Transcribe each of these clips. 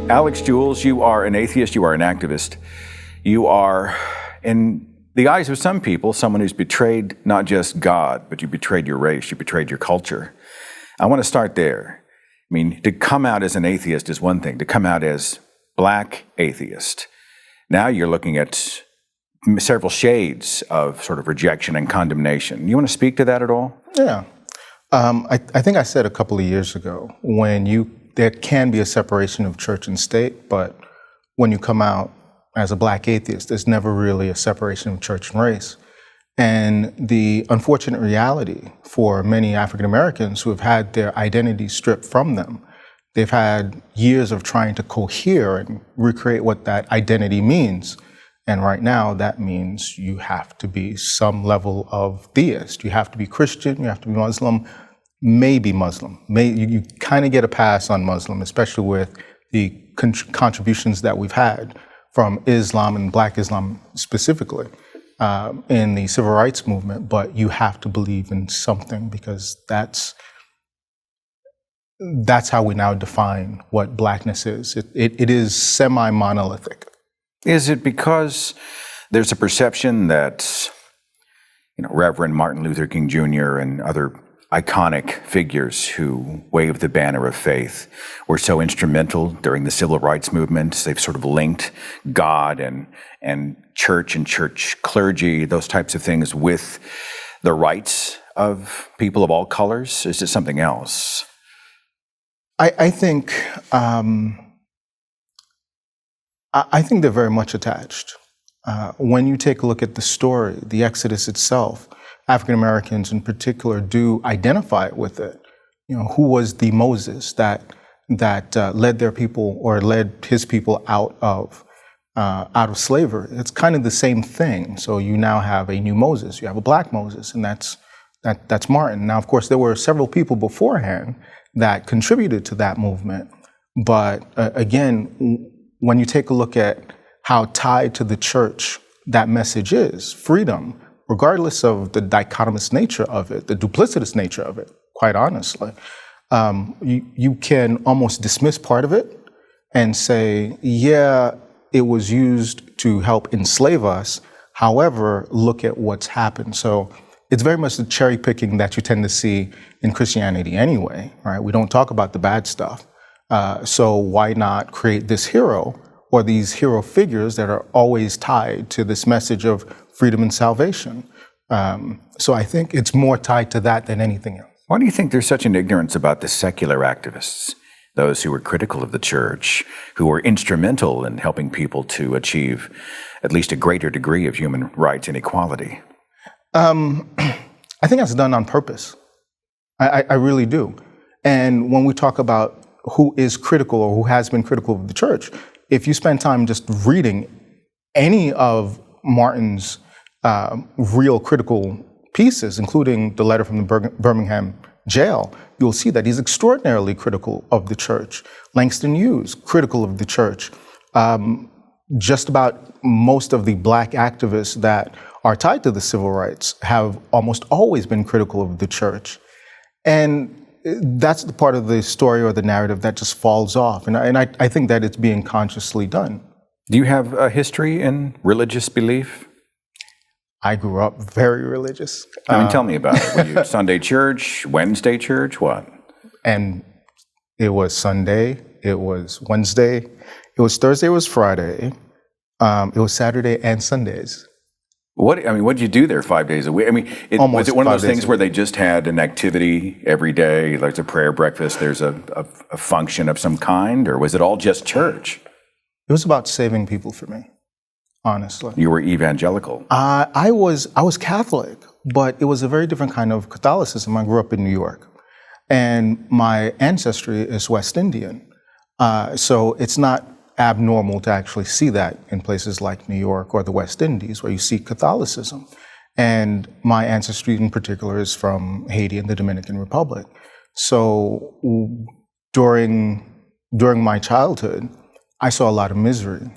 Alix Jules, you are an atheist, you are an activist. You are, in the eyes of some people, someone who's betrayed not just God, but you betrayed your race, you betrayed your culture. I want to start there. I mean, to come out as an atheist is one thing, to come out as black atheist. Now you're looking at several shades of sort of rejection and condemnation. You want to speak to that at all? Yeah. I think I said a couple of years ago, there can be a separation of church and state, but when you come out as a black atheist, there's never really a separation of church and race. And the unfortunate reality for many African Americans who have had their identity stripped from them, they've had years of trying to cohere and recreate what that identity means. And right now, that means you have to be some level of theist. You have to be Christian, you have to be Muslim, maybe Muslim. You kind of get a pass on Muslim, especially with the contributions that we've had from Islam and Black Islam specifically in the civil rights movement. But you have to believe in something, because that's how we now define what blackness is. It is semi-monolithic. Is it because there's a perception that, Reverend Martin Luther King Jr. and other iconic figures who waved the banner of faith were so instrumental during the civil rights movement? They've sort of linked God and church clergy, those types of things, with the rights of people of all colors? Is it something else? I think they're very much attached. When you take a look at the story, the Exodus itself, African Americans in particular do identify with it. Who was the Moses that led their people, or led his people out of slavery? It's kind of the same thing. So you now have a new Moses. You have a black Moses, and that's Martin. Now, of course, there were several people beforehand that contributed to that movement. But again, when you take a look at how tied to the church that message is, freedom, regardless of the dichotomous nature of it, the duplicitous nature of it, quite honestly, you can almost dismiss part of it and say, yeah, it was used to help enslave us. However, look at what's happened. So it's very much the cherry picking that you tend to see in Christianity anyway, right? We don't talk about the bad stuff. So why not create this hero, or these hero figures that are always tied to this message of freedom and salvation? So I think it's more tied to that than anything else. Why do you think there's such an ignorance about the secular activists, those who were critical of the church, who were instrumental in helping people to achieve at least a greater degree of human rights and equality? I think that's done on purpose. I really do. And when we talk about who is critical or who has been critical of the church, if you spend time just reading any of Martin's real critical pieces, including the letter from the Birmingham jail, you'll see that he's extraordinarily critical of the church. Langston Hughes, critical of the church. Just about most of the black activists that are tied to the civil rights have almost always been critical of the church. And that's the part of the story or the narrative that just falls off. And I think that it's being consciously done. Do you have a history in religious belief? I grew up very religious. Tell me about it. Were you Sunday church, Wednesday church, what? And it was Sunday, it was Wednesday, it was Thursday, it was Friday, it was Saturday and Sundays. What did you do there 5 days a week? Was it one of those things where they just had an activity every day, like a prayer breakfast, there's a function of some kind, or was it all just church? It was about saving people for me, honestly. You were evangelical. I was Catholic, but it was a very different kind of Catholicism. I grew up in New York, and my ancestry is West Indian. So it's not abnormal to actually see that in places like New York or the West Indies, where you see Catholicism. And my ancestry in particular is from Haiti and the Dominican Republic. So during my childhood, I saw a lot of misery,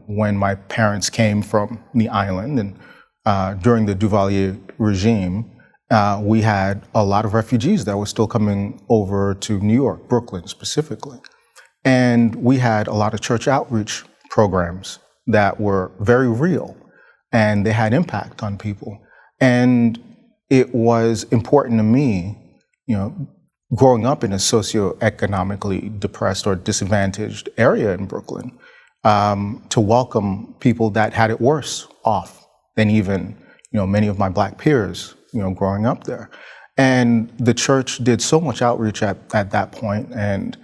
when my parents came from the island, and during the Duvalier regime, we had a lot of refugees that were still coming over to New York, Brooklyn specifically. And we had a lot of church outreach programs that were very real, and they had impact on people. And it was important to me, growing up in a socioeconomically depressed or disadvantaged area in Brooklyn, to welcome people that had it worse off than even, many of my Black peers, growing up there. And the church did so much outreach at that point, and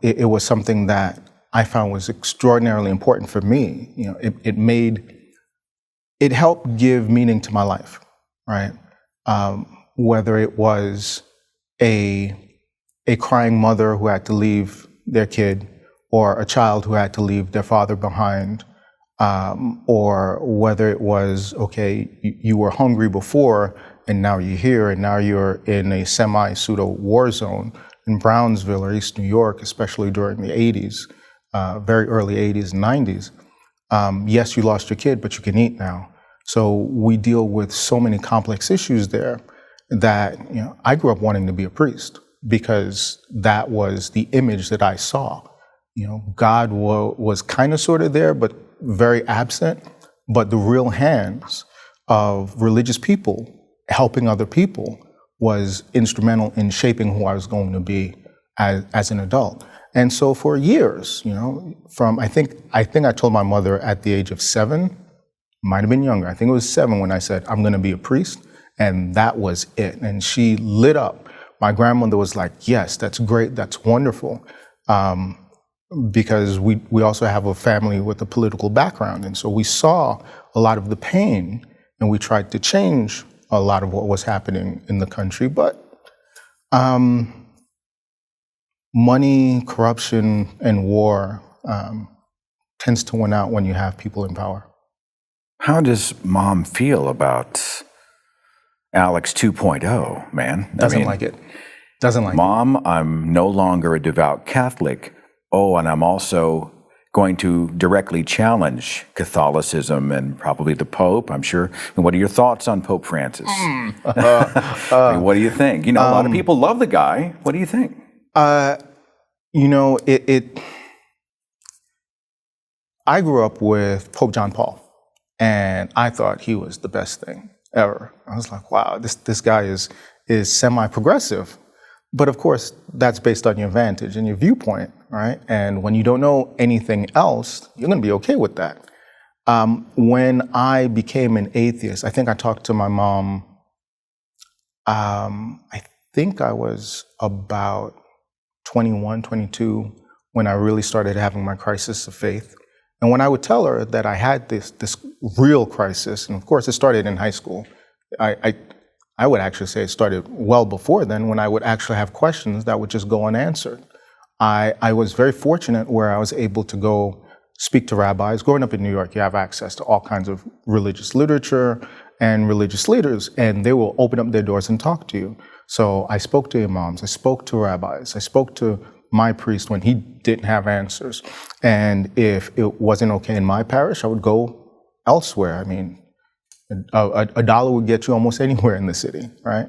it was something that I found was extraordinarily important for me. It helped give meaning to my life, right? Whether it was a crying mother who had to leave their kid, or a child who had to leave their father behind, or whether it was, you were hungry before and now you're here and now you're in a semi-pseudo war zone in Brownsville or East New York, especially during the 80s, very early 80s and 90s. Yes, you lost your kid, but you can eat now. So we deal with so many complex issues there that, I grew up wanting to be a priest because that was the image that I saw. God was kind of sort of there, but very absent. But the real hands of religious people helping other people was instrumental in shaping who I was going to be as an adult. And so for years, from I think I told my mother at the age of 7, might have been younger. I think it was 7 when I said, I'm going to be a priest. And that was it. And she lit up. My grandmother was like, yes, that's great. That's wonderful. Because we also have a family with a political background. And so we saw a lot of the pain, and we tried to change a lot of what was happening in the country. But money, corruption, and war tends to win out when you have people in power. How does Mom feel about Alix 2.0, man? Doesn't like it. Doesn't like it. Mom, I'm no longer a devout Catholic. Oh, and I'm also going to directly challenge Catholicism and probably the Pope, I'm sure. And what are your thoughts on Pope Francis? What do you think? A lot of people love the guy. What do you think? I grew up with Pope John Paul, and I thought he was the best thing ever. I was like, wow, this guy is semi-progressive. But of course, that's based on your vantage and your viewpoint, right? And when you don't know anything else, you're going to be okay with that. When I became an atheist, I think I talked to my mom, I think I was about 21, 22, when I really started having my crisis of faith. And when I would tell her that I had this real crisis, and of course it started in high school, I would actually say it started well before then, when I would actually have questions that would just go unanswered. I was very fortunate where I was able to go speak to rabbis. Growing up in New York, you have access to all kinds of religious literature and religious leaders, and they will open up their doors and talk to you. So I spoke to imams, I spoke to rabbis, I spoke to my priest when he didn't have answers. And if it wasn't okay in my parish, I would go elsewhere. I mean, a dollar would get you almost anywhere in the city, right?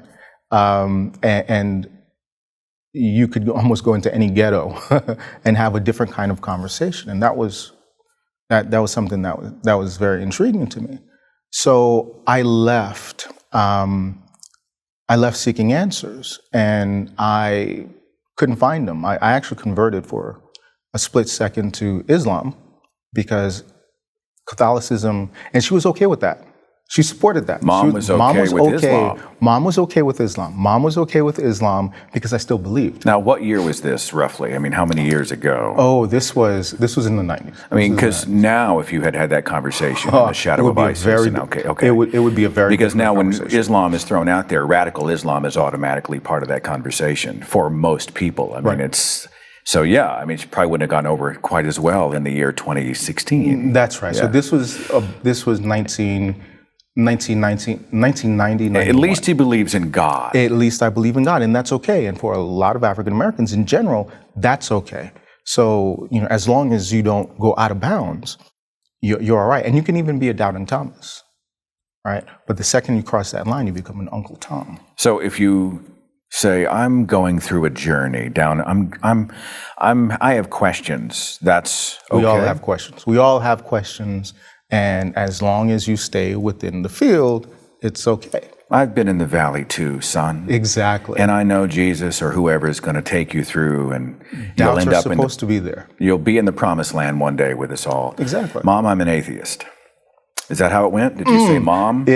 And you could almost go into any ghetto and have a different kind of conversation. And that was something that was very intriguing to me. So I left seeking answers, and I couldn't find them. I actually converted for a split second to Islam because Catholicism, and she was okay with that. She supported that. Mom was okay with Islam. Mom was okay with Islam. Mom was okay with Islam because I still believed. Now, what year was this, roughly? I mean, how many years ago? Oh, this was in the 90s. I mean, because now, if you had that conversation in the shadow of ISIS, it would be a very because now when Islam is thrown out there, radical Islam is automatically part of that conversation for most people. I mean, it's. So yeah, I mean, she probably wouldn't have gone over quite as well in the year 2016. That's right. Yeah. So this was 1990. At least he believes in God. At least I believe in God, and that's okay. And for a lot of African Americans in general, that's okay. So, as long as you don't go out of bounds, you're all right. And you can even be a doubting Thomas, right? But the second you cross that line, you become an Uncle Tom. So if you say, I'm going through a journey down, I have questions. That's okay. We all have questions. We all have questions. And as long as you stay within the field, it's okay. I've been in the valley too, son. Exactly. And I know Jesus or whoever is going to take you through, and you'll end up supposed to be there. You'll be in the promised land one day with us all. Exactly. Mom, I'm an atheist. Is that how it went? Did you say, Mom,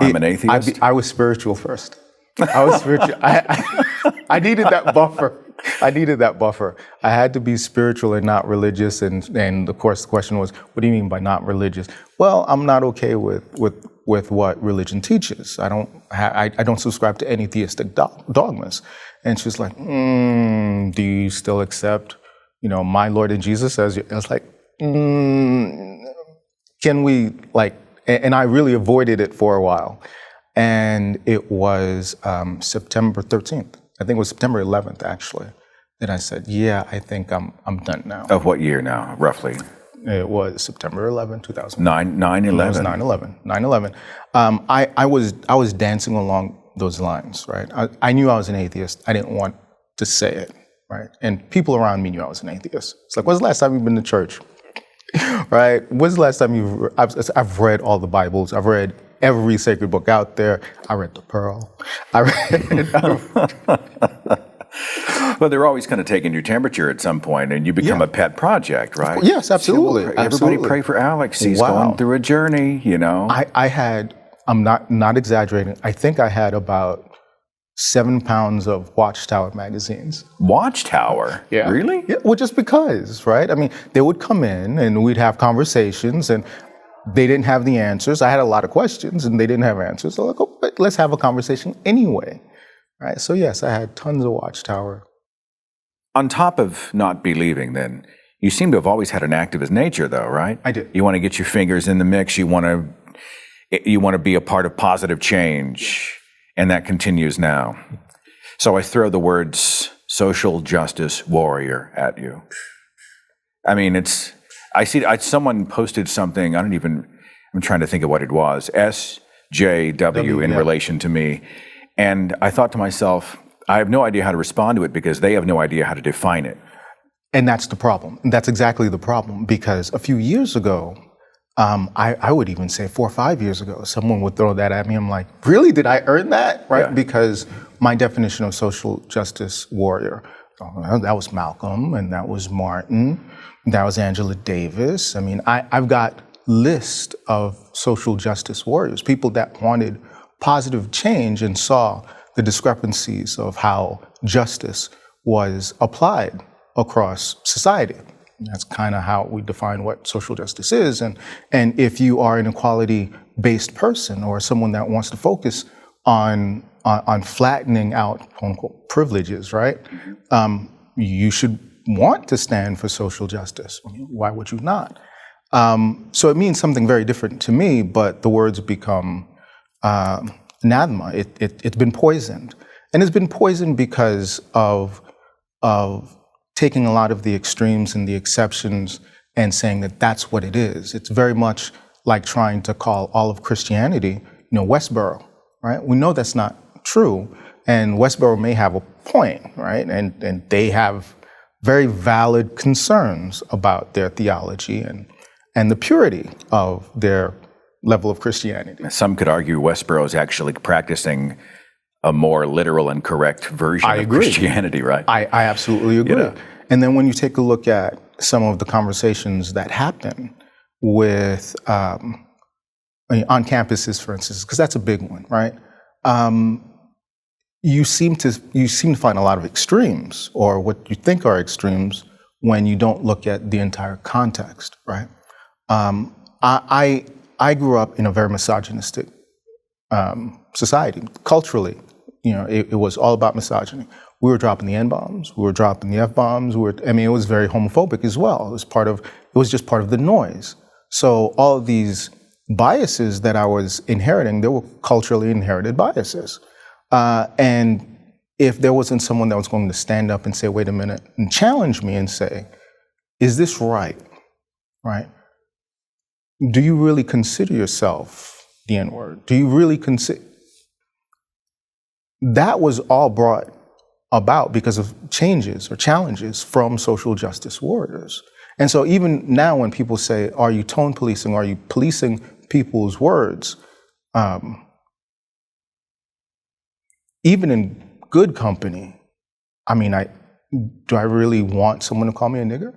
I'm an atheist? I was spiritual first. I was spiritual. I needed that buffer. I had to be spiritual and not religious. And of course, the question was, what do you mean by not religious? Well, I'm not okay with what religion teaches. I don't subscribe to any theistic dogmas. And she was like, do you still accept, my Lord and Jesus as you? I was like, can we and I really avoided it for a while. And it was September 13th. I think it was September 11th, actually, that I said, yeah, I think I'm done now. Of what year now, roughly? It was September 11, 2000. 9/11. It was 9/11. I was dancing along those lines, right? I knew I was an atheist. I didn't want to say it, right? And people around me knew I was an atheist. It's like, when's the last time you've been to church? Right? When's the last time I've read all the Bibles. I've read every sacred book out there. I read the Pearl. Well, they're always kind of taking your temperature at some point, and you become a pet project, right? Yes, absolutely. Everybody pray for Alix. He's going through a journey, I'm not exaggerating. I think I had about 7 pounds of Watchtower magazines. Watchtower? Yeah. Really? Yeah, well, just because, right? I mean, they would come in and we'd have conversations, and they didn't have the answers. I had a lot of questions and they didn't have answers. So like, but let's have a conversation anyway. Right? So yes, I had tons of Watchtower. On top of not believing, then, you seem to have always had an activist nature, though, right? I did. You want to get your fingers in the mix. You want to be a part of positive change, and that continues now. So I throw the words social justice warrior at you. I mean, someone posted something, I'm trying to think of what it was, SJW in relation to me. And I thought to myself, I have no idea how to respond to it because they have no idea how to define it. And that's the problem. That's exactly the problem, because a few years ago, I would even say 4 or 5 years ago, someone would throw that at me. I'm like, really? Did I earn that? Right? Yeah. Because my definition of social justice warrior, that was Malcolm, and that was Martin, that was Angela Davis. I mean, I've got list of social justice warriors, people that wanted positive change and saw the discrepancies of how justice was applied across society. And that's kind of how we define what social justice is. And if you are an equality-based person or someone that wants to focus on flattening out, quote unquote, privileges, right? You should want to stand for social justice. I mean, why would you not? So it means something very different to me, but the words become anathema. It's been poisoned. And it's been poisoned because of taking a lot of the extremes and the exceptions and saying that that's what it is. It's very much like trying to call all of Christianity, Westboro, right? We know that's not true. And Westboro may have a point, right? And they have very valid concerns about their theology and the purity of their level of Christianity. Some could argue Westboro is actually practicing a more literal and correct version of Christianity, right? I absolutely agree. And then when you take a look at some of the conversations that happen with, on campuses, for instance, because that's a big one, right? You seem to find a lot of extremes, or what you think are extremes, when you don't look at the entire context, right? I grew up in a very misogynistic society. Culturally, it was all about misogyny. We were dropping the N-bombs, we were dropping the F-bombs, it was very homophobic as well. It was just part of the noise. So all of these biases that I was inheriting, they were culturally inherited biases. And if there wasn't someone that was going to stand up and say, wait a minute, and challenge me and say, is this right? Right? Do you really consider yourself the N-word? Do you really consider? That was all brought about because of changes or challenges from social justice warriors. And so even now when people say, are you tone policing? Are you policing people's words? Even in good company, I mean, do I really want someone to call me a nigger?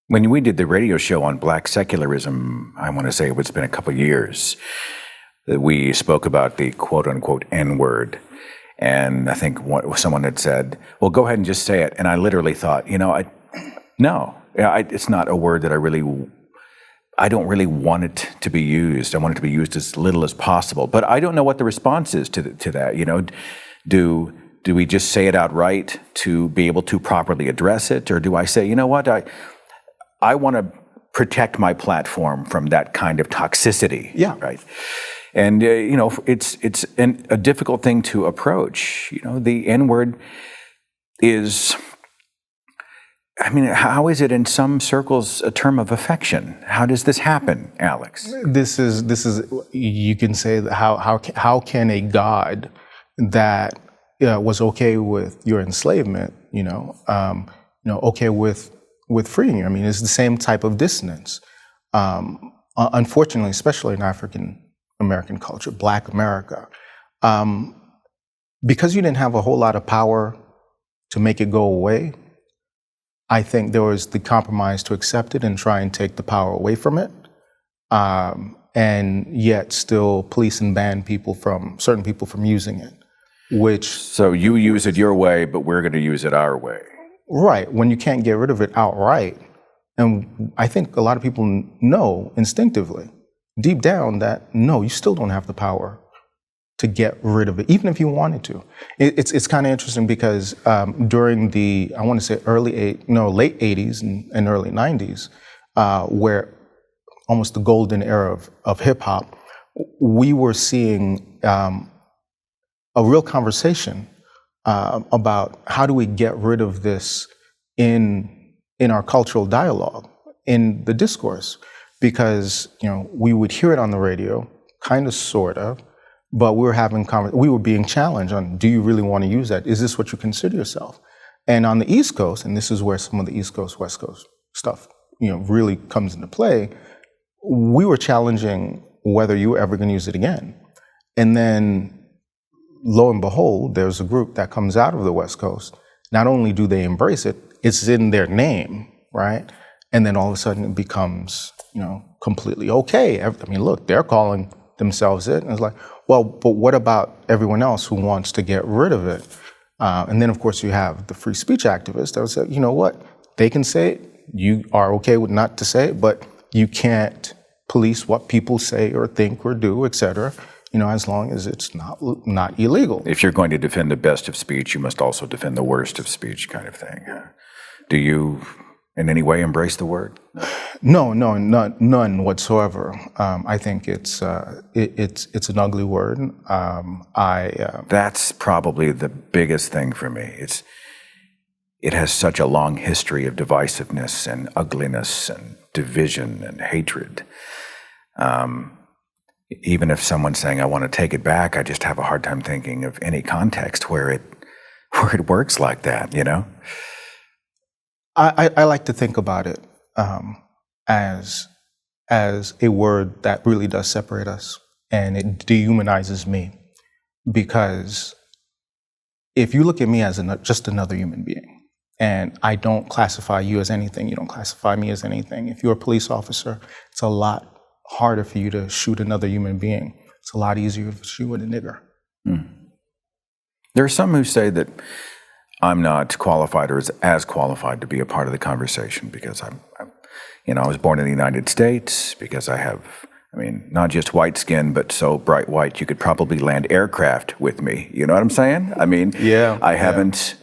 When we did the radio show on black secularism, I want to say it's been a couple of years, that we spoke about the quote-unquote N-word. And I think someone had said, well, go ahead and just say it. And I literally thought, it's not a word that I don't really want it to be used. I want it to be used as little as possible. But I don't know what the response is to that. Do we just say it outright to be able to properly address it? Or do I say, you know what, I want to protect my platform from that kind of toxicity? Yeah. Right. And, it's a difficult thing to approach. The N-word is, how is it in some circles a term of affection? How does this happen, Alix? This is you can say that how can a God that was okay with your enslavement, okay with freeing you? I mean, it's the same type of dissonance. Unfortunately, especially in African American culture, Black America, because you didn't have a whole lot of power to make it go away. I think there was the compromise to accept it and try and take the power away from it, and yet still police and ban certain people from using it. So you use it your way, but we're going to use it our way. Right, when you can't get rid of it outright. And I think a lot of people know instinctively, deep down, that no, you still don't have the power to get rid of it, even if you wanted to. It's kind of interesting because during the, I want to say late 80s and early 90s, where almost the golden era of hip hop, we were seeing a real conversation about how do we get rid of this in our cultural dialogue, in the discourse, because we would hear it on the radio, kind of, sort of, but we were being challenged on, do you really want to use that? Is this what you consider yourself? And on the East Coast, and this is where some of the East Coast, West Coast stuff, really comes into play, we were challenging whether you were ever going to use it again. And then, lo and behold, there's a group that comes out of the West Coast. Not only do they embrace it, it's in their name, right? And then all of a sudden it becomes, completely okay. I mean, look, they're calling themselves it. And it's like, well, but what about everyone else who wants to get rid of it? And then, of course, you have the free speech activists that would say, you know what? They can say it. You are okay with not to say it, but you can't police what people say or think or do, et cetera, as long as it's not illegal. If you're going to defend the best of speech, you must also defend the worst of speech, kind of thing. Do you in any way embrace the word? No, none whatsoever. I think it's an ugly word. That's probably the biggest thing for me. It has such a long history of divisiveness and ugliness and division and hatred. Even if someone's saying, I want to take it back, I just have a hard time thinking of any context where it works like that, I like to think about it as a word that really does separate us, and it dehumanizes me. Because if you look at me as just another human being, and I don't classify you as anything, you don't classify me as anything. If you're a police officer, it's a lot harder for you to shoot another human being. It's a lot easier to shoot a nigger. There are some who say that I'm not qualified or as qualified to be a part of the conversation because I was born in the United States, because I have, not just white skin, but so bright white you could probably land aircraft with me. You know what I'm saying? I haven't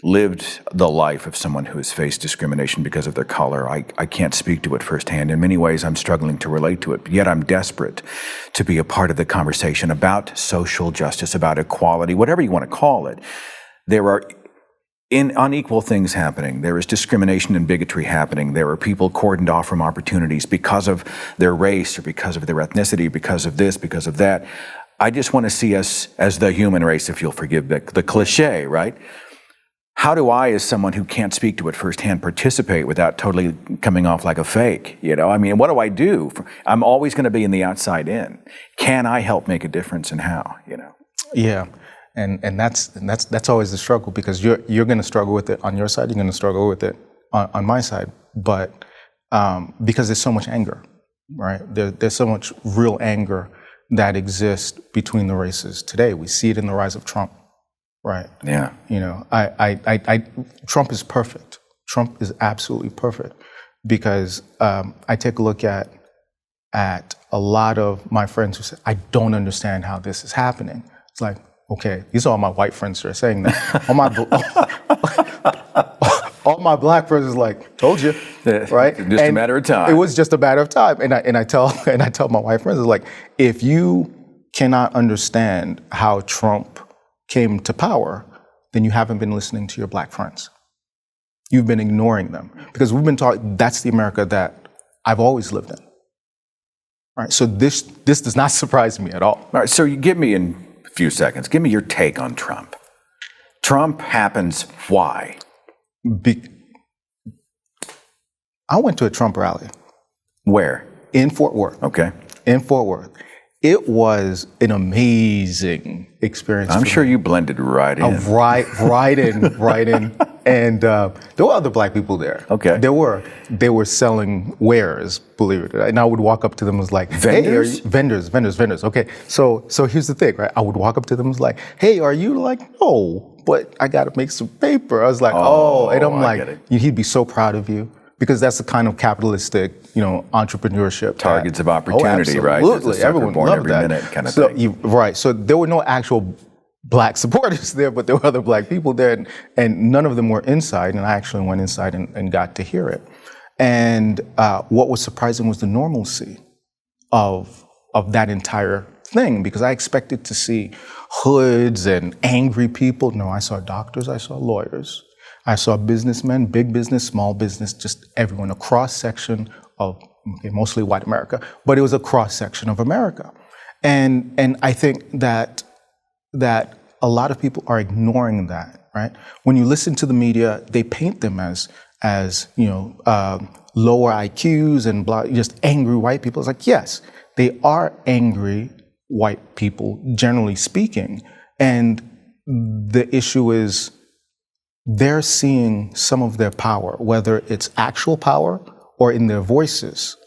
lived the life of someone who has faced discrimination because of their color. I can't speak to it firsthand. In many ways, I'm struggling to relate to it, yet I'm desperate to be a part of the conversation about social justice, about equality, whatever you want to call it. There are unequal things happening. There is discrimination and bigotry happening. There are people cordoned off from opportunities because of their race or because of their ethnicity, because of this, because of that. I just want to see us as the human race, if you'll forgive the cliche, right? how do I, as someone who can't speak to it firsthand, participate without totally coming off like a fake? I mean, what do I do? I'm always going to be in the outside in. Can I help make a difference, and how? Yeah, and that's always the struggle, because you're going to struggle with it on your side. You're going to struggle with it on my side, but because there's so much anger, right? There's so much real anger that exists between the races today. We see it in the rise of Trump. Right. Yeah. Trump is perfect. Trump is absolutely perfect, because I take a look at a lot of my friends who say, I don't understand how this is happening. It's like, okay, these are all my white friends who are saying that. All my black friends is like, told you, right? Just a matter of time. It was just a matter of time. And I tell my white friends, is like, if you cannot understand how Trump came to power, then you haven't been listening to your black friends. You've been ignoring them, because we've been taught that's the America that I've always lived in. All right, so this does not surprise me at all. All right, so you give me in a few seconds, give me your take on Trump. Trump happens, why? I went to a Trump rally. Where? In Fort Worth. Okay. In Fort Worth. It was an amazing experience. I'm sure you blended right in. Right in. And there were other black people there. Okay. They were selling wares, believe it or not. And I would walk up to them and was like, vendors? Hey, vendors. Okay. So here's the thing, right? I would walk up to them and was like, hey, are you like, no, but I got to make some paper. I was like, and I'm like, he'd be so proud of you. Because that's the kind of capitalistic, entrepreneurship. Targets of opportunity, right? Absolutely, everyone loved every that. Minute kind of thing. Right. So there were no actual black supporters there, but there were other black people there, and none of them were inside. And I actually went inside and got to hear it. And what was surprising was the normalcy of that entire thing, because I expected to see hoods and angry people. No, I saw doctors, I saw lawyers. I saw businessmen, big business, small business, just everyone, a cross-section of, mostly white America, but it was a cross-section of America. And I think that a lot of people are ignoring that, right? When you listen to the media, they paint them as lower IQs and blah, just angry white people. It's like, yes, they are angry white people, generally speaking. And the issue is, they're seeing some of their power, whether it's actual power or in their voices,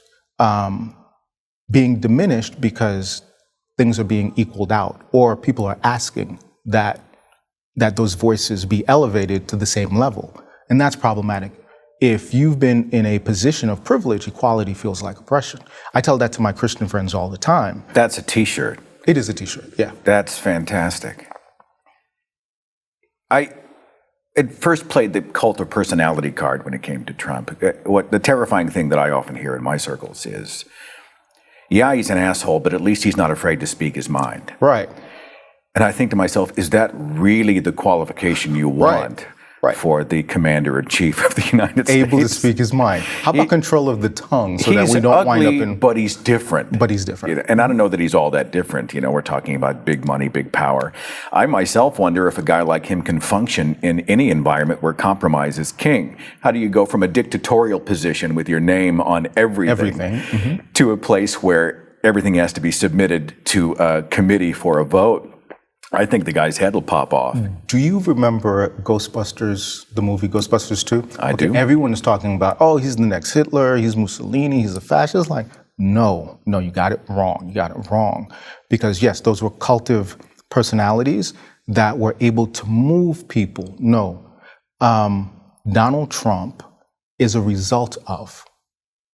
being diminished because things are being equaled out, or people are asking that those voices be elevated to the same level. And that's problematic. If you've been in a position of privilege, equality feels like oppression. I tell that to my Christian friends all the time. That's a t-shirt. It is a t-shirt, yeah. That's fantastic. It first played the cult of personality card when it came to Trump. What the terrifying thing that I often hear in my circles is, yeah, he's an asshole, but at least he's not afraid to speak his mind. Right. And I think to myself, is that really the qualification you want for the commander-in-chief of the United States? Able to speak his mind. How about control of the tongue, so that we don't ugly, wind up in... but he's different. But he's different. And I don't know that he's all that different. We're talking about big money, big power. I myself wonder if a guy like him can function in any environment where compromise is king. How do you go from a dictatorial position with your name on everything to a place where everything has to be submitted to a committee for a vote? I think the guy's head will pop off. Do you remember Ghostbusters, the movie Ghostbusters 2? I do. Everyone is talking about, he's the next Hitler, he's Mussolini, he's a fascist. Like, no, you got it wrong. Because yes, those were cultive personalities that were able to move people. No, Donald Trump is a result of.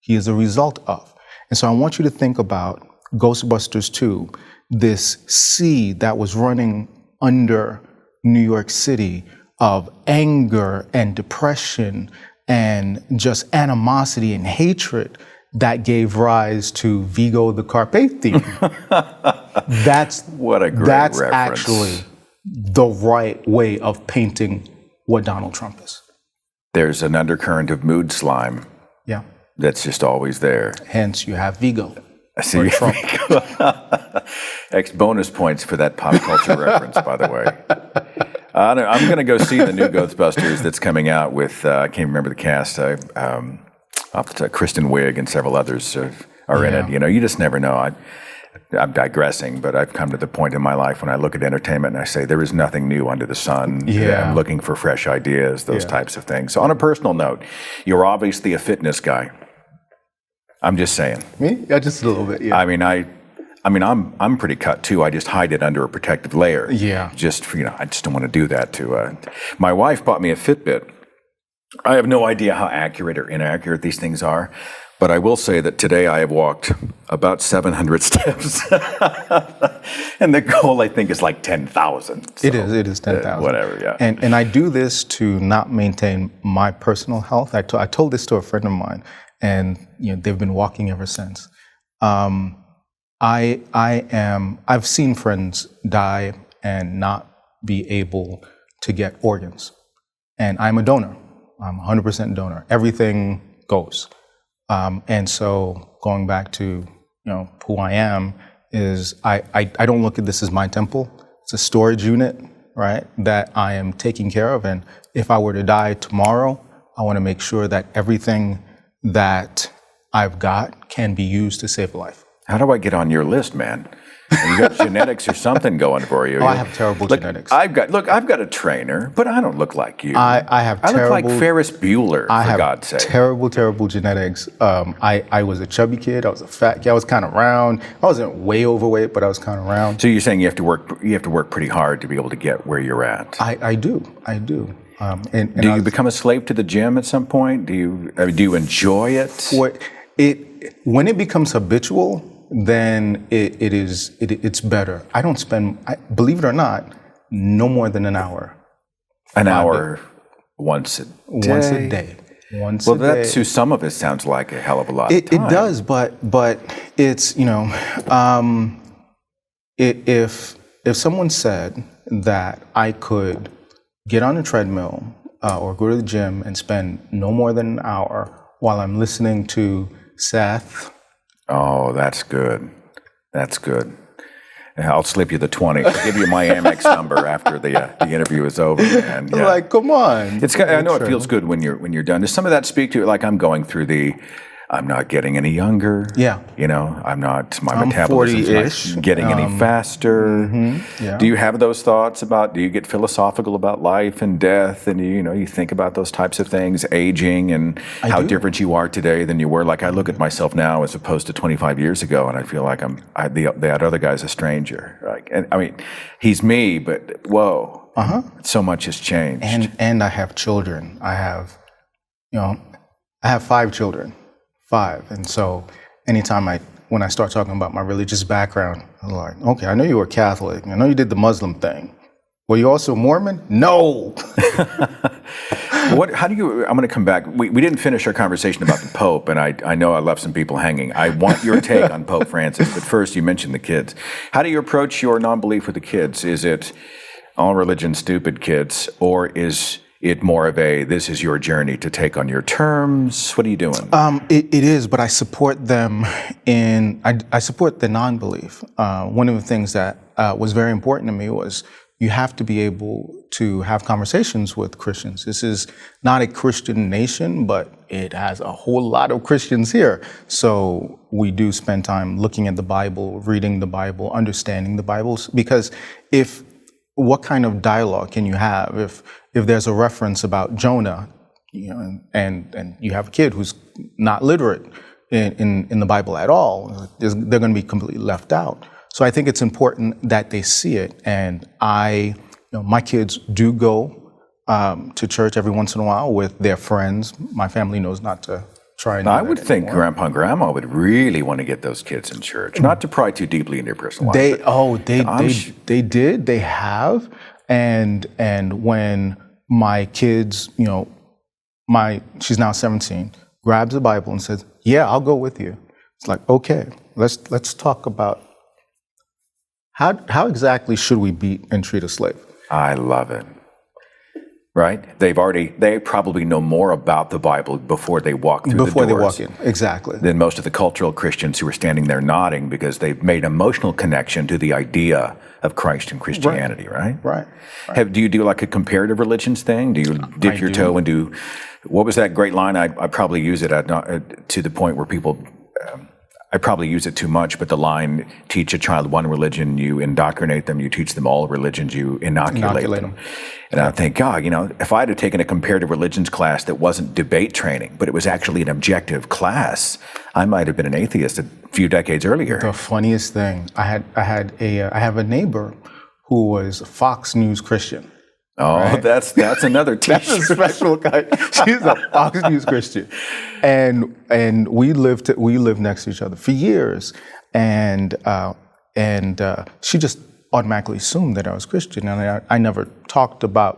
He is a result of. And so I want you to think about Ghostbusters 2, this sea that was running under New York City of anger and depression and just animosity and hatred that gave rise to Vigo the Carpathian. That's what a great That's reference. Actually the right way of painting what Donald Trump is. There's an undercurrent of mood slime. Yeah. That's just always there. Hence, you have Vigo. See, bonus points for that pop culture reference, by the way. I'm going to go see the new Ghostbusters that's coming out with, I can't remember the cast, Kristen Wiig and several others are in it. You know, you just never know. I'm digressing, but I've come to the point in my life when I look at entertainment and I say there is nothing new under the sun. I'm looking for fresh ideas, those types of things. So on a personal note, you're obviously a fitness guy. I'm just saying. Me? Yeah, just a little bit, yeah. I mean, I'm pretty cut too. I just hide it under a protective layer. Yeah. Just for, I just don't want to do that to. My wife bought me a Fitbit. I have no idea how accurate or inaccurate these things are, but I will say that today I have walked about 700 steps, and the goal I think is like 10,000. So, it is 10,000. Whatever, yeah. And I do this to not maintain my personal health. I told this to a friend of mine, and they've been walking ever since. I've seen friends die and not be able to get organs. And I'm a donor. I'm 100% donor. Everything goes. And so going back to, who I am is I don't look at this as my temple. It's a storage unit, right, that I am taking care of. And if I were to die tomorrow, I want to make sure that everything that I've got can be used to save a life. How do I get on your list, man? You got genetics or something going for you. Oh, I have terrible genetics. I've got a trainer, but I don't look like you. I look like Ferris Bueller, for God's sake. Terrible genetics. I was a chubby kid. I was a fat kid. I was kind of round. I wasn't way overweight, but I was kind of round. So you're saying you have to work pretty hard to be able to get where you're at. I do. And do you become a slave to the gym at some point? Do you enjoy it? When it becomes habitual, then it's better. I don't spend, believe it or not, no more than an hour. An hour once a day? Once a day. That to some of it sounds like a hell of a lot of time. It does, but it's, if someone said that I could get on a treadmill or go to the gym and spend no more than an hour while I'm listening to Seth. Oh, that's good. That's good. I'll slip you the 20. I'll give you my Amex number after the interview is over. And, like, come on. I know it feels good when you're done. Does some of that speak to it? Like I'm going through I'm not getting any younger. Yeah. I'm metabolism's 40-ish. not getting any faster. Mm-hmm, yeah. Do you have those thoughts do you get philosophical about life and death, and you think about those types of things, aging and how different you are today than you were? Like I look at myself now as opposed to 25 years ago, and I feel like that other guy's a stranger. He's me, but whoa, so much has changed. And I have children. I have 5 children. 5. And so anytime when I start talking about my religious background, I'm like, okay, I know you were Catholic. I know you did the Muslim thing. Were you also Mormon? No. I'm going to come back. We didn't finish our conversation about the Pope, and I know I left some people hanging. I want your take on Pope Francis, but first you mentioned the kids. How do you approach your non-belief with the kids? Is it all religion stupid kids, or is it more of this is your journey to take on your terms? What are you doing? It is, but I support them I support the non-belief. One of the things that was very important to me was you have to be able to have conversations with Christians. This is not a Christian nation, but it has a whole lot of Christians here. So we do spend time looking at the Bible, reading the Bible, understanding the Bible, because what kind of dialogue can you have if there's a reference about Jonah, and you have a kid who's not literate in the Bible at all? They're going to be completely left out. So I think it's important that they see it. And my kids do go to church every once in a while with their friends. My family knows not to try and do I would think Grandpa and Grandma would really want to get those kids in church, not to pry too deeply into their personal life. They did. They have. And when my kids, she's now 17, grabs the Bible and says, "Yeah, I'll go with you." It's like, okay, let's talk about how exactly should we beat and treat a slave? I love it. right? They probably know more about the Bible before they walk through the doors. Before they walk in, exactly. Than most of the cultural Christians who are standing there nodding because they've made an emotional connection to the idea of Christ and Christianity, right? Right. Do you do like a comparative religions thing? Do you dip your toe into, what was that great line? I probably use it to the point where people, I probably use it too much, but the line, teach a child one religion, you indoctrinate them, you teach them all religions, you inoculate them. And I think, God, if I had taken a comparative religions class that wasn't debate training, but it was actually an objective class, I might have been an atheist a few decades earlier. The funniest thing, I have a neighbor who was a Fox News Christian. Oh, right? That's another T-shirt. That's a special guy. She's a Fox News Christian, and we lived next to each other for years, and she just automatically assumed that I was Christian, and I never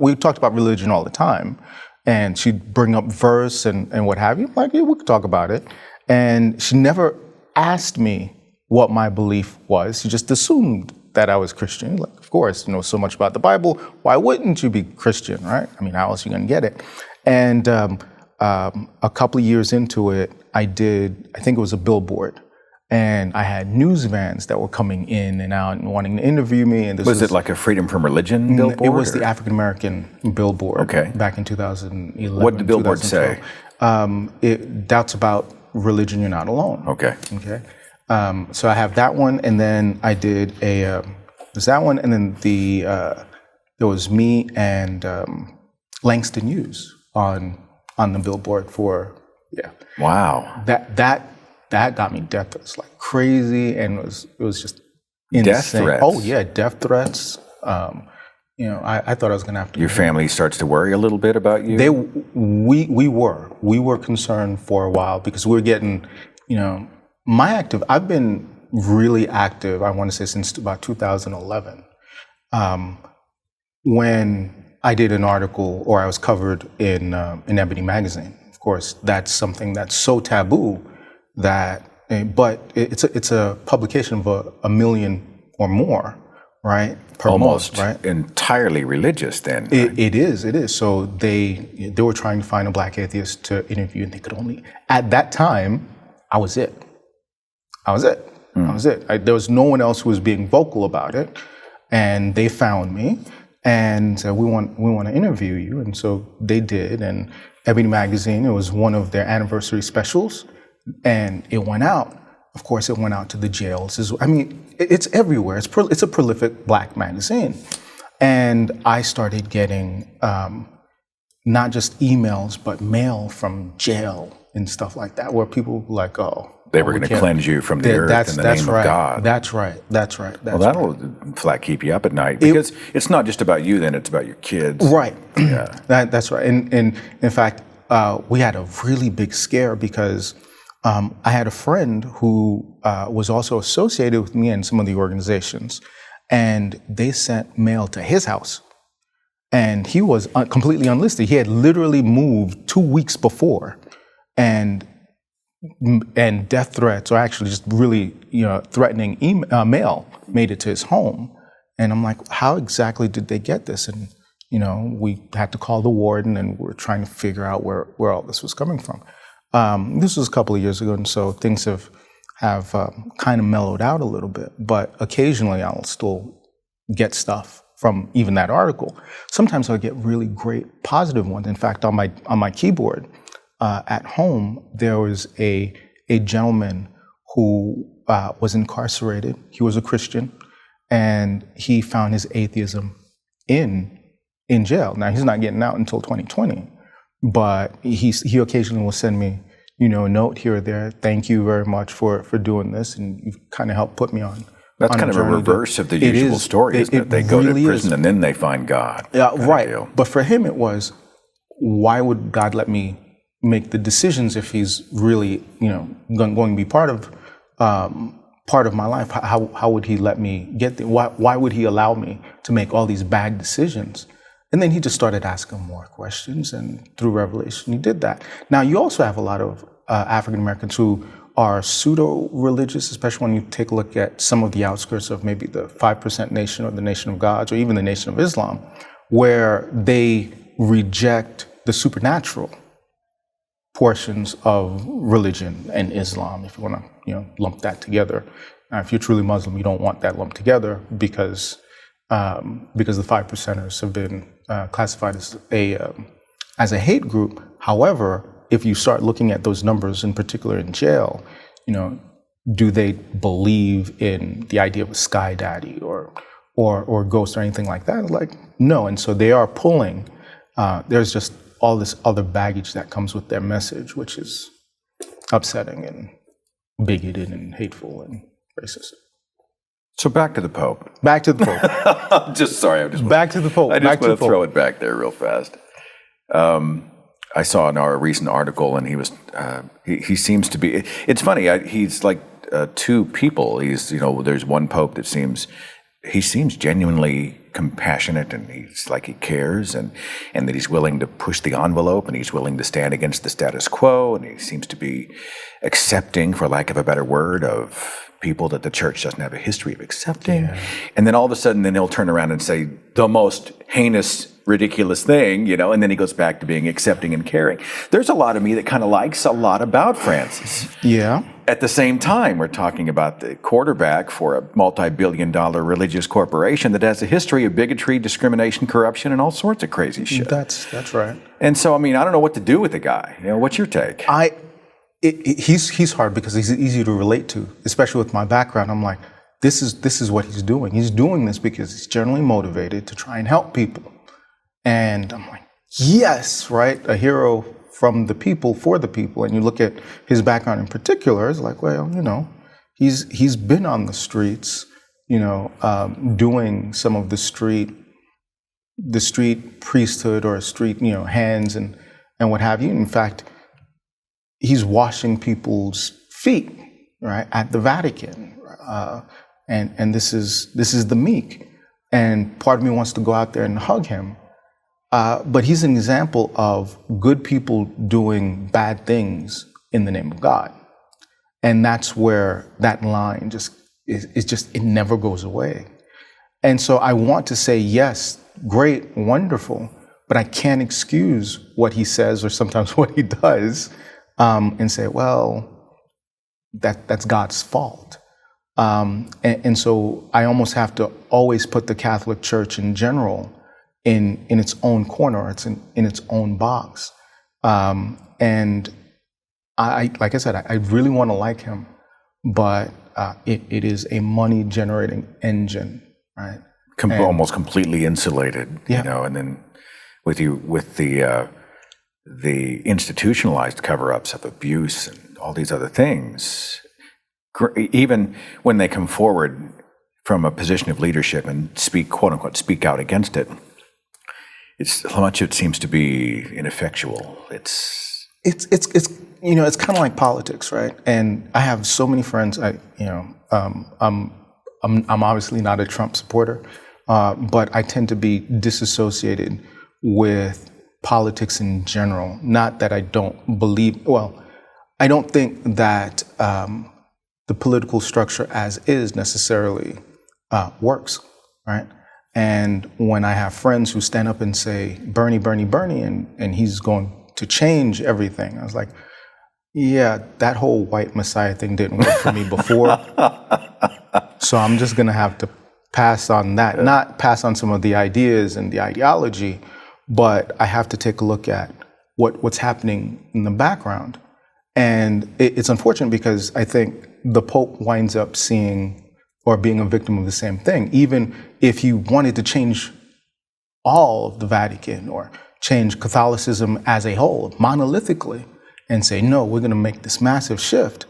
we talked about religion all the time, and she'd bring up verse and what have you. I'm like, yeah, we could talk about it, and she never asked me what my belief was. She just assumed that I was Christian. Like, of course, you know so much about the Bible. Why wouldn't you be Christian, right? I mean, how else are you going to get it? And a couple of years into it, I think it was a billboard. And I had news vans that were coming in and out and wanting to interview me. And was it like a Freedom from Religion billboard? It was the African American billboard. Okay. Back in 2011. What did the billboard say? It doubts about religion, you're not alone. Okay. Okay. So I have that one, and then I did there's that one, and then there was me and Langston Hughes on the billboard for Wow. That got me death threats like crazy, and it was just insane. Death threats? Oh yeah, death threats. I thought I was gonna have to. Your family starts to worry a little bit about you? We were concerned for a while because we were getting, I've been really active, I want to say since about 2011, when I did an article, or I was covered in Ebony magazine. Of course, that's something that's so taboo that, but it's a publication of a million or more, right? Per Almost month, right? Entirely religious then. Right? It is. So they were trying to find a black atheist to interview, and they could only, at that time, I was it. There was no one else who was being vocal about it, and they found me and said, we want to interview you, and so they did. And Ebony magazine, it was one of their anniversary specials, and it went out. Of course, it went out to the jails. It's everywhere. It's a prolific black magazine, and I started getting not just emails but mail from jail and stuff like that, where people were like, they were going to cleanse you from the earth in the name of God. That's right. Well, that'll flat keep you up at night, because it's not just about you then, it's about your kids. Right. Yeah. That's right. And in fact, we had a really big scare because I had a friend who was also associated with me in some of the organizations, and they sent mail to his house. And he was completely unlisted. He had literally moved 2 weeks before, and death threats, or actually just really threatening mail, made it to his home. And I'm like, how exactly did they get this? And we had to call the warden, and we're trying to figure out where all this was coming from. This was a couple of years ago, and so things have kind of mellowed out a little bit. But occasionally, I'll still get stuff from even that article. Sometimes I'll get really great positive ones. In fact, on my keyboard at home, there was a gentleman who was incarcerated. He was a Christian, and he found his atheism in jail. Now, he's not getting out until 2020, but he occasionally will send me, a note here or there. Thank you very much for doing this, and you've kind of helped put me on. That's kind of a reverse of the usual story, isn't it? They go to prison and then they find God. Yeah, right. But for him, it was, why would God let me make the decisions if he's really, going to be part of my life? How would he let me get there? Why would he allow me to make all these bad decisions? And then he just started asking more questions, and through revelation, he did that. Now, you also have a lot of African Americans who are pseudo-religious, especially when you take a look at some of the outskirts of maybe the 5% nation or the Nation of Gods, or even the Nation of Islam, where they reject the supernatural portions of religion and Islam, if you want to lump that together. If you're truly Muslim, you don't want that lumped together because the 5%ers have been classified as a hate group. However, if you start looking at those numbers, in particular in jail, do they believe in the idea of a sky daddy or ghost or anything like that? Like, no. And so they are pulling. There's just all this other baggage that comes with their message, which is upsetting and bigoted and hateful and racist. So back to the Pope. Back to the Pope. I'm just sorry. Back to the Pope. I just want to throw it back there real fast. I saw in our recent article, and he seems to be. It's funny. He's like two people. There's one Pope that seems genuinely compassionate, and he's like he cares, and that he's willing to push the envelope, and he's willing to stand against the status quo, and he seems to be accepting, for lack of a better word, of people that the church doesn't have a history of accepting. Yeah. And then all of a sudden, then he'll turn around and say the most heinous, ridiculous thing, and then he goes back to being accepting and caring. There's a lot of me that kind of likes a lot about Francis. Yeah. At the same time, we're talking about the quarterback for a multi-billion-dollar religious corporation that has a history of bigotry, discrimination, corruption, and all sorts of crazy shit. That's right. And so, I don't know what to do with the guy. What's your take? He's hard because he's easy to relate to, especially with my background. I'm like, this is what he's doing. He's doing this because he's generally motivated to try and help people. And I'm like, yes, right? A hero from the people, for the people. And you look at his background in particular, it's like, well, he's been on the streets, doing some of the street priesthood or street, hands and what have you. In fact, he's washing people's feet, right, at the Vatican, and this is the meek. And part of me wants to go out there and hug him, but he's an example of good people doing bad things in the name of God, and that's where that line it never goes away. And so I want to say yes, great, wonderful, but I can't excuse what he says or sometimes what he does. And say, well, that's God's fault. And so I almost have to always put the Catholic Church in general in its own corner, it's in its own box. And like I said, I really want to like him, but it is a money-generating engine, right? Almost completely insulated, yeah. And then with the institutionalized cover-ups of abuse and all these other things, even when they come forward from a position of leadership and speak, quote unquote, speak out against it, much of it seems to be ineffectual. It's kind of like politics, right? And I have so many friends. I'm obviously not a Trump supporter, but I tend to be disassociated with politics in general. Not that I don't believe, I don't think that the political structure as is necessarily works, right? And when I have friends who stand up and say, Bernie, Bernie, Bernie, and he's going to change everything, I was like, yeah, that whole white messiah thing didn't work for me before. So I'm just gonna have to pass on that, not pass on some of the ideas and the ideology, but I have to take a look at what's happening in the background. And it's unfortunate because I think the Pope winds up seeing or being a victim of the same thing. Even if he wanted to change all of the Vatican or change Catholicism as a whole, monolithically, and say, no, we're gonna make this massive shift,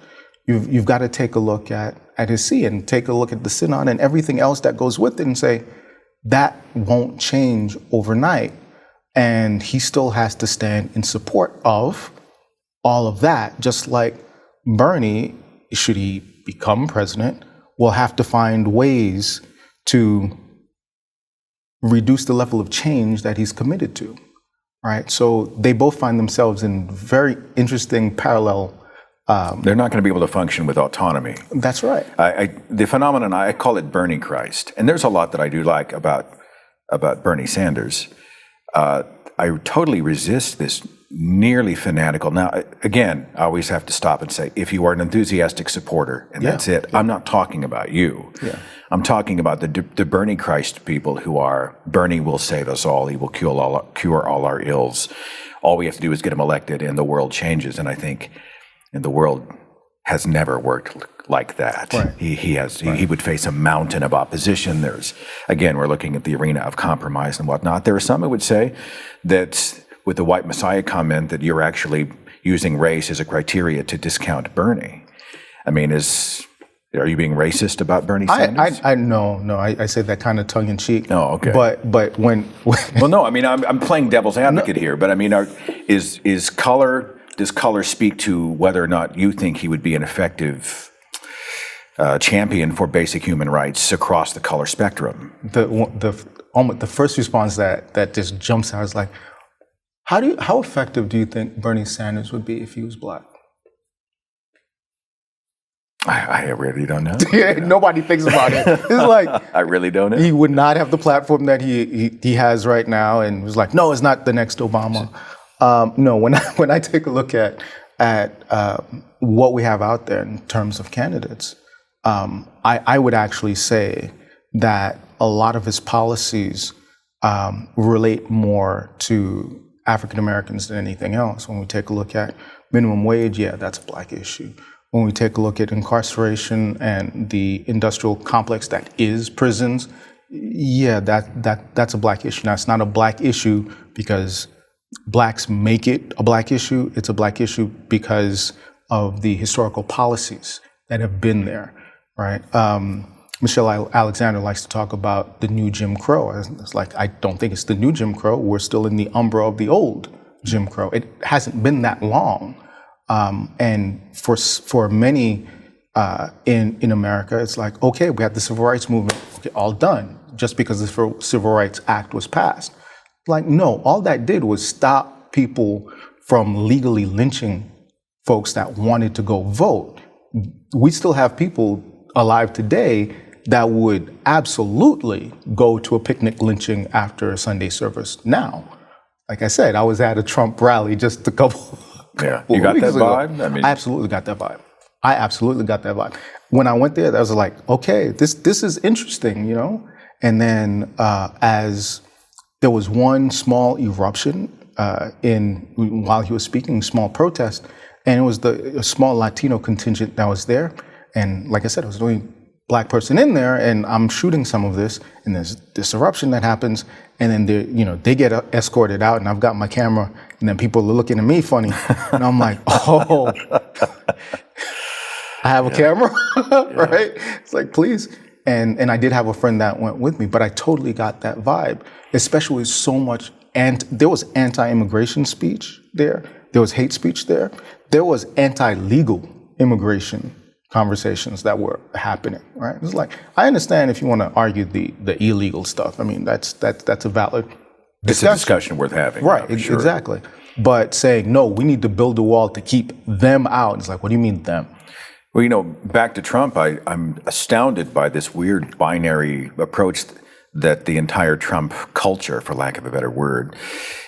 you've got to take a look at his see and take a look at the synod and everything else that goes with it and say, that won't change overnight. And he still has to stand in support of all of that, just like Bernie, should he become president, will have to find ways to reduce the level of change that he's committed to, right? So they both find themselves in very interesting parallel. They're not going to be able to function with autonomy. That's right. The phenomenon, I call it Bernie Christ. And there's a lot that I do like about Bernie Sanders. I totally resist this nearly fanatical. Now, again, I always have to stop and say, if you are an enthusiastic supporter, and that's it, I'm not talking about you. Yeah. I'm talking about the Bernie Christ people who are, Bernie will save us all, he will cure all our ills. All we have to do is get him elected and the world changes. And I think the world has never worked like that. Right. He would face a mountain of opposition. Again, we're looking at the arena of compromise and whatnot. There are some who would say that with the white messiah comment that you're actually using race as a criteria to discount Bernie. I mean, are you being racist about Bernie Sanders? I say that kind of tongue in cheek. Oh, okay. But when well, no, I mean, I'm playing devil's advocate here, but I mean, does color speak to whether or not you think he would be an effective champion for basic human rights across the color spectrum? The first response that just jumps out is like, how effective do you think Bernie Sanders would be if he was black? I really don't know. Nobody thinks about it. It's like I really don't know. He would not have the platform that he has right now, and it was like, no, it's not the next Obama. No, when I take a look at what we have out there in terms of candidates, I would actually say that a lot of his policies relate more to African Americans than anything else. When we take a look at minimum wage, that's a black issue. When we take a look at incarceration and the industrial complex that is prisons, that's a black issue. Now, it's not a black issue because blacks make it a black issue. It's a black issue because of the historical policies that have been there, right? Michelle Alexander likes to talk about the new Jim Crow. It's like, I don't think it's the new Jim Crow. We're still in the umbrella of the old Jim Crow. It hasn't been that long. And for many in America, it's like, okay, we had the Civil Rights Movement, okay, all done, just because the Civil Rights Act was passed. Like, no, all that did was stop people from legally lynching folks that wanted to go vote. We still have people alive today that would absolutely go to a picnic lynching after a Sunday service now. Like I said, I was at a Trump rally just a couple you got that vibe? I mean, I absolutely got that vibe. When I went there, I was like, okay, this is interesting, you know? And then as there was one small eruption while he was speaking, small protest, and it was a small Latino contingent that was there. And like I said, I was the only black person in there, and I'm shooting some of this, and there's this eruption that happens, and then they get escorted out, and I've got my camera, and then people are looking at me funny, and I'm like, oh, I have a camera, right? It's like, please. And I did have a friend that went with me, but I totally got that vibe, especially with so much, and there was anti-immigration speech there, there was hate speech there, there was anti-legal immigration conversations that were happening, right? It's like, I understand if you want to argue the illegal stuff. I mean, that's a valid discussion. It's a discussion worth having. Right, sure. Exactly. But saying, no, we need to build a wall to keep them out. It's like, what do you mean them? Well, back to Trump, I'm astounded by this weird binary approach that the entire Trump culture, for lack of a better word,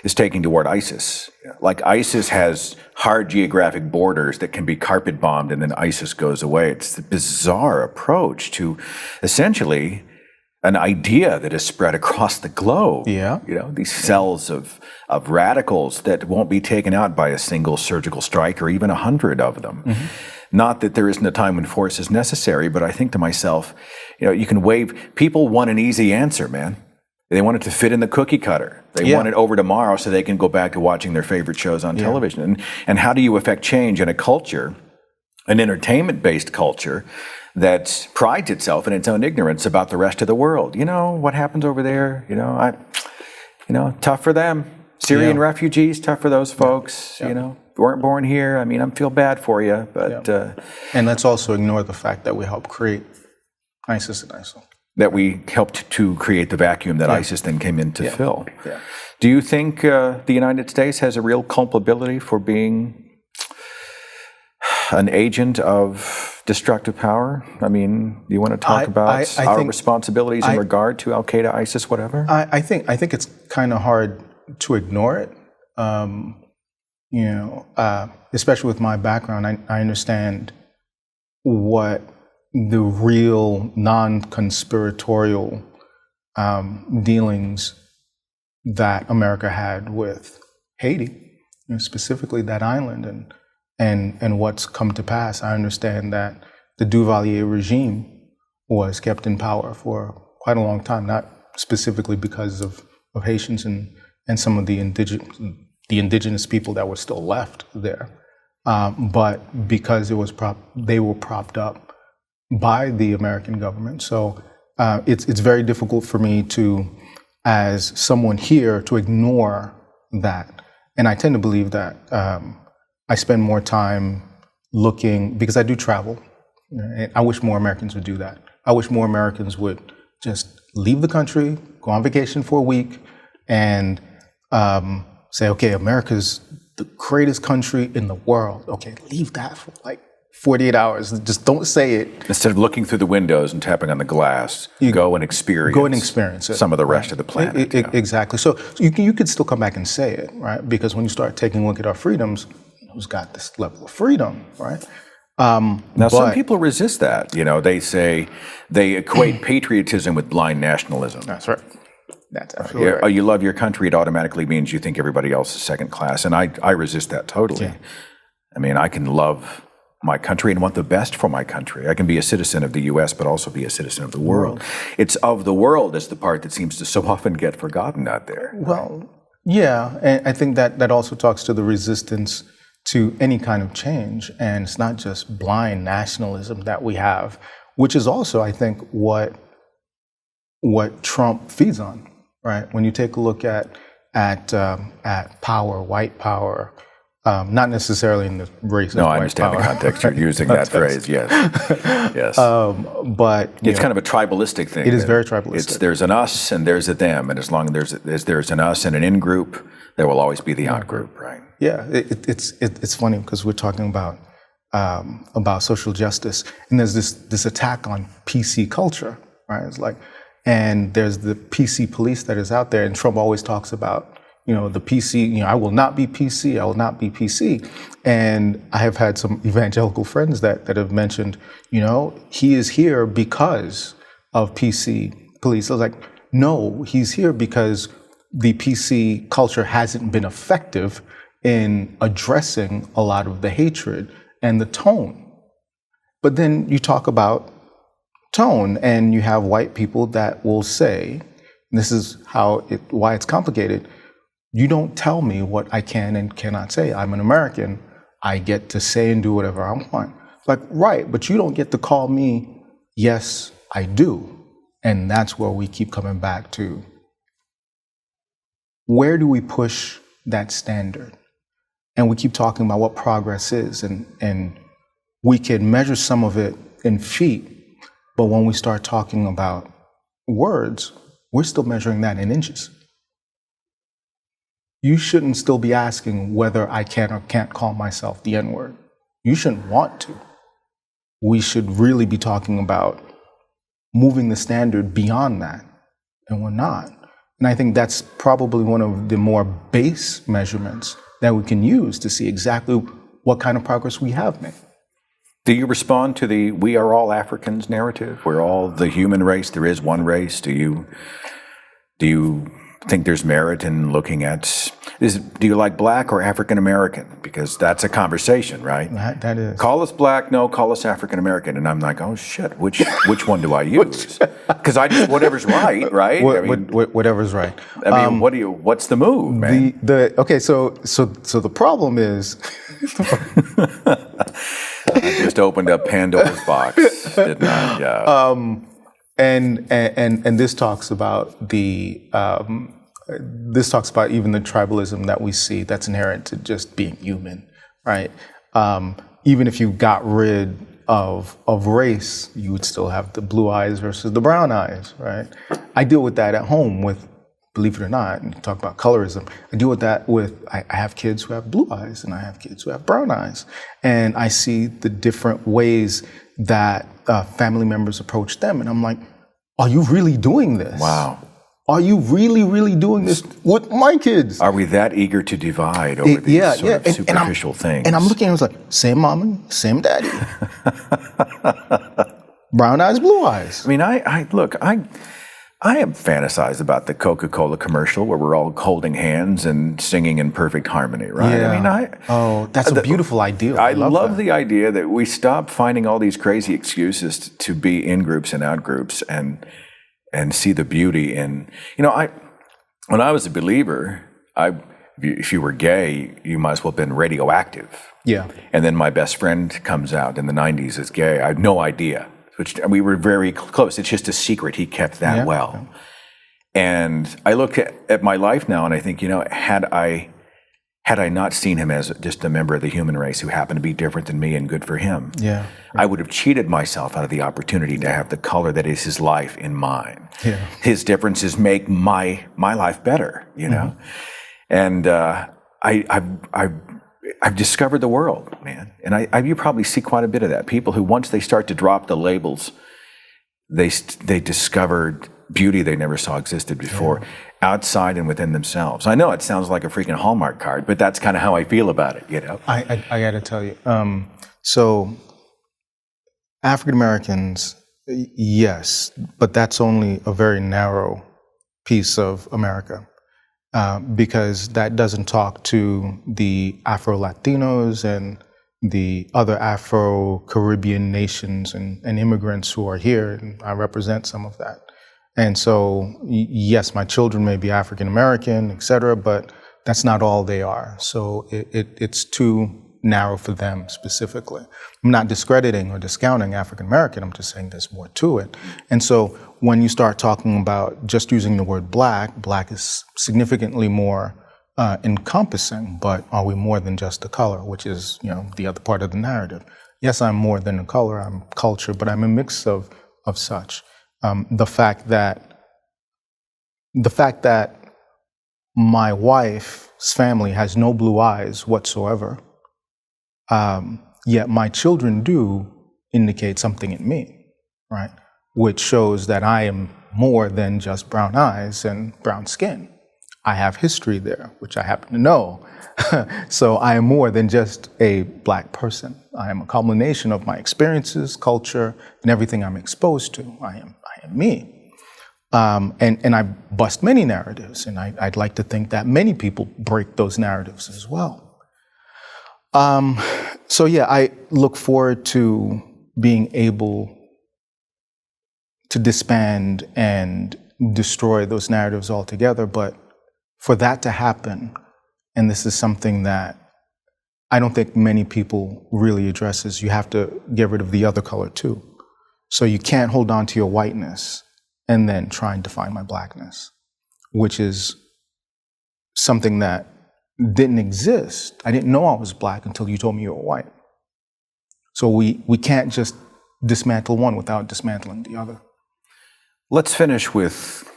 is taking toward ISIS. Like, ISIS has hard geographic borders that can be carpet bombed and then ISIS goes away. It's a bizarre approach to essentially an idea that is spread across the globe. Yeah. These cells of radicals that won't be taken out by a single surgical strike or even 100 of them. Mm-hmm. Not that there isn't a time when force is necessary, but I think to myself, you can people want an easy answer, man. They want it to fit in the cookie cutter. They want it over tomorrow so they can go back to watching their favorite shows on television. And how do you affect change in a culture, an entertainment-based culture, that prides itself in its own ignorance about the rest of the world? What happens over there? Tough for them. Syrian refugees, tough for those folks, weren't born here. I mean, I feel bad for you, but... and let's also ignore the fact that we helped create ISIS and ISIL. That we helped to create the vacuum that ISIS then came in to fill. Yeah. Do you think the United States has a real culpability for being an agent of destructive power? I mean, do you want to talk about our responsibilities in regard to Al-Qaeda, ISIS, whatever? I think it's kind of hard to ignore it. Especially with my background, I understand what the real non-conspiratorial dealings that America had with Haiti, specifically that island, and what's come to pass. I understand that the Duvalier regime was kept in power for quite a long time, not specifically because of Haitians and some of the indigenous people that were still left there, but because they were propped up by the American government. So it's very difficult for me to, as someone here, to ignore that. And I tend to believe that I spend more time looking, because I do travel, and I wish more Americans would do that. I wish more Americans would just leave the country, go on vacation for a week, and say, okay, America's the greatest country in the world. Okay, leave that for like 48 hours. Just don't say it. Instead of looking through the windows and tapping on the glass, go and experience it. Some of the rest of the planet. Exactly. So you could still come back and say it, right? Because when you start taking a look at our freedoms, who's got this level of freedom, right? Now, some people resist that. They say they equate patriotism with blind nationalism. That's right. That's absolutely right. Oh, you love your country, it automatically means you think everybody else is second class. And I resist that totally. Yeah. I mean, I can love my country and want the best for my country. I can be a citizen of the U.S., but also be a citizen of the world. It's of the world is the part that seems to so often get forgotten out there. Well, yeah, and I think that also talks to the resistance to any kind of change. And it's not just blind nationalism that we have, which is also, I think, what Trump feeds on, right? When you take a look at power, white power, not necessarily in the race. No, I understand the context you're using that phrase. Yes, yes. But it's kind of a tribalistic thing. It is very tribalistic. There's an us and there's a them, and as long as there's an us and an in group, there will always be the out group, right? Yeah, it's funny because we're talking about social justice, and there's this attack on PC culture, right? It's like, and there's the PC police that is out there, and Trump always talks about, the PC, I will not be PC, I will not be PC. And I have had some evangelical friends that have mentioned, he is here because of PC police. I was like, no, he's here because the PC culture hasn't been effective in addressing a lot of the hatred and the tone. But then you talk about tone, and you have white people that will say, this is why it's complicated. You don't tell me what I can and cannot say. I'm an American. I get to say and do whatever I want. Like, right, but you don't get to call me, yes, I do. And that's where we keep coming back to. Where do we push that standard? And we keep talking about what progress is, and we can measure some of it in feet, but when we start talking about words, we're still measuring that in inches. You shouldn't still be asking whether I can or can't call myself the N-word. You shouldn't want to. We should really be talking about moving the standard beyond that, and we're not. And I think that's probably one of the more base measurements that we can use to see exactly what kind of progress we have made. Do you respond to the "we are all Africans" narrative? We're all the human race. There is one race. Do you think there's merit in looking at? Do you like black or African American? Because that's a conversation, right? That is. Call us black, no. Call us African American, and I'm like, oh shit, which one do I use? Because I just whatever's right, right? Whatever's right. I mean, what's the move, man? Okay, so the problem is. I just opened up Pandora's box, didn't I? Yeah. And this talks about this talks about even the tribalism that we see that's inherent to just being human, right? Even if you got rid of race, you would still have the blue eyes versus the brown eyes, right? I deal with that at home with, believe it or not, and talk about colorism. I deal with that with, I have kids who have blue eyes and I have kids who have brown eyes. And I see the different ways that family members approach them. And I'm like, are you really doing this? Wow. Are you really doing this with my kids? Are we that eager to divide over these sort of superficial things? And I'm looking at it, I was like, same mommy, same daddy. Brown eyes, blue eyes. I mean, I have fantasized about the Coca-Cola commercial where we're all holding hands and singing in perfect harmony, right? Yeah. I mean, that's a beautiful idea. I love the idea that we stop finding all these crazy excuses to be in groups and out groups and see the beauty in, when I was a believer, if you were gay, you might as well have been radioactive. Yeah. And then my best friend comes out in the 90s as gay. I had no idea. We were very close. It's just a secret. He kept that well. Yeah. And I look at my life now and I think, had I not seen him as just a member of the human race who happened to be different than me and good for him, yeah. I would have cheated myself out of the opportunity to have the color that is his life in mine. Yeah. His differences make my life better, Mm-hmm. And I've discovered the world, man. And you probably see quite a bit of that. People who, once they start to drop the labels, they discovered beauty they never saw existed before, outside and within themselves. I know it sounds like a freaking Hallmark card, but that's kind of how I feel about it, I got to tell you. So African Americans, yes, but that's only a very narrow piece of America. Because that doesn't talk to the Afro-Latinos and the other Afro-Caribbean nations and immigrants who are here, and I represent some of that. And so, yes, my children may be African-American, et cetera, but that's not all they are. So it's too narrow for them specifically. I'm not discrediting or discounting African-American, I'm just saying there's more to it. And so when you start talking about just using the word black is significantly more encompassing, but are we more than just a color, which is, the other part of the narrative. Yes, I'm more than a color, I'm culture, but I'm a mix of such. The fact that my wife's family has no blue eyes whatsoever, yet my children do indicate something in me, right? Which shows that I am more than just brown eyes and brown skin. I have history there, which I happen to know. So I am more than just a black person. I am a culmination of my experiences, culture, and everything I'm exposed to. I am me. And I bust many narratives, and I'd like to think that many people break those narratives as well. So yeah, I look forward to being able to disband and destroy those narratives altogether. But for that to happen, and this is something that I don't think many people really addresses, you have to get rid of the other color too. So you can't hold on to your whiteness and then try and define my blackness, which is something that didn't exist. I didn't know I was black until you told me you were white. So we can't just dismantle one without dismantling the other. Let's finish with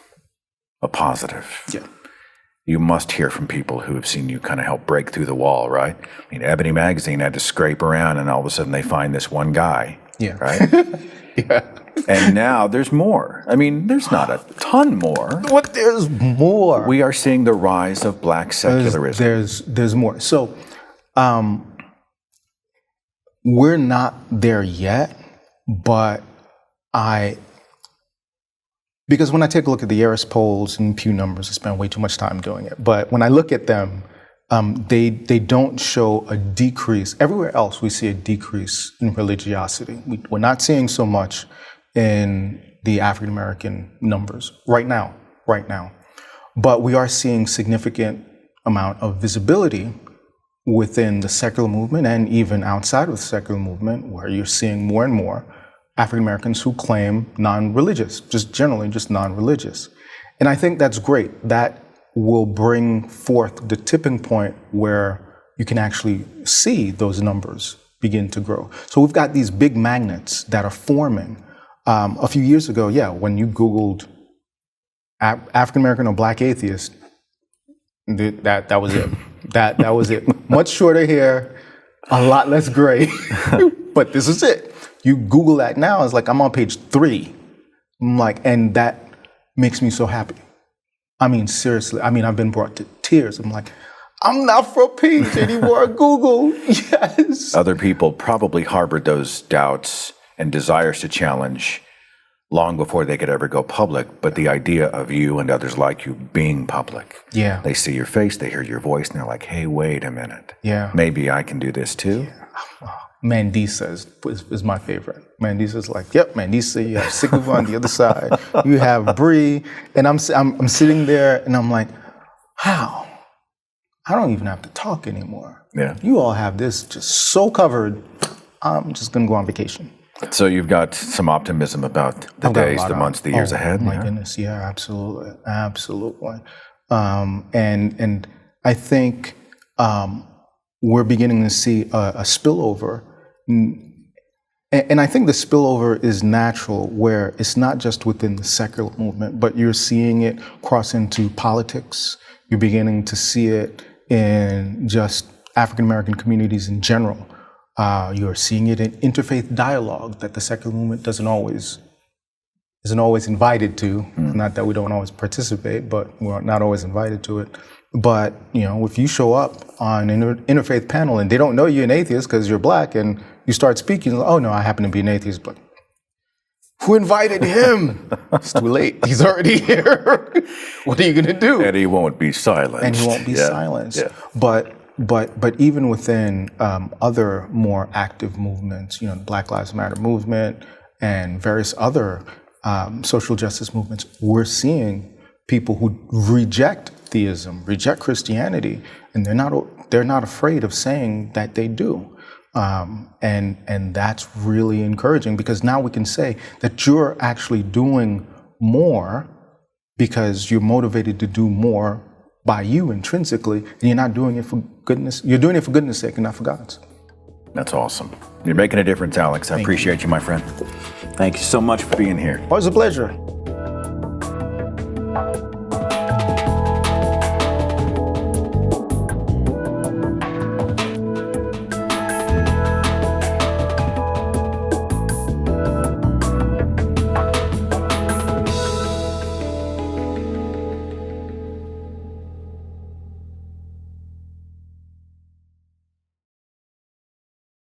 a positive. Yeah. You must hear from people who have seen you kind of help break through the wall, right? I mean, Ebony Magazine had to scrape around and all of a sudden they find this one guy, right? Yeah. And now there's more. I mean, there's not a ton more. What? There's more. We are seeing the rise of black secularism. There's more. So we're not there yet, but because when I take a look at the Harris polls and Pew numbers, I spend way too much time doing it. But when I look at them, they don't show a decrease. Everywhere else, we see a decrease in religiosity. We're not seeing so much in the African American numbers right now. But we are seeing significant amount of visibility within the secular movement and even outside of the secular movement, where you're seeing more and more African Americans who claim non-religious, just generally just non-religious. And I think that's great. That will bring forth the tipping point where you can actually see those numbers begin to grow. So we've got these big magnets that are forming. A few years ago, when you Googled African American or black atheist, that was it. That was it. Much shorter hair, a lot less gray, but this is it. You Google that now, it's like I'm on page 3. I'm like, and that makes me so happy. I mean, seriously. I mean, I've been brought to tears. I'm like, I'm not front page anymore. Google, yes. Other people probably harbored those doubts and desires to challenge long before they could ever go public, but the idea of you and others like you being public. Yeah. They see your face, they hear your voice, and they're like, hey, wait a minute. Yeah. Maybe I can do this too. Yeah. Mandisa is my favorite. Mandisa's like, yep, Mandisa, you have Sigma on the other side. You have Bree, and I'm sitting there and I'm like, how? I don't even have to talk anymore. Yeah. You all have this just so covered. I'm just gonna go on vacation. So you've got some optimism about the days, the months, the years ahead. My goodness, yeah, absolutely. And I think we're beginning to see a spillover, and I think the spillover is natural, where it's not just within the secular movement, but you're seeing it cross into politics. You're beginning to see it in just African American communities in general. You're seeing it in interfaith dialogue that the secular movement isn't always invited to. Not that we don't always participate, but we're not always invited to it. But if you show up on an interfaith panel and they don't know you're an atheist because you're black, and you start speaking, oh no, I happen to be an atheist, but who invited him? It's too late. He's already here. What are you going to do? And he won't be silenced. Yeah. But even within other more active movements, the Black Lives Matter movement and various other social justice movements, we're seeing people who reject theism, reject Christianity, and they're not afraid of saying that they do. And that's really encouraging, because now we can say that you're actually doing more because you're motivated to do more by you intrinsically, and you're not doing it for goodness. You're doing it for goodness sake and not for God's. That's awesome. You're making a difference, Alix. I appreciate you, my friend. Thank you so much for being here. Always a pleasure.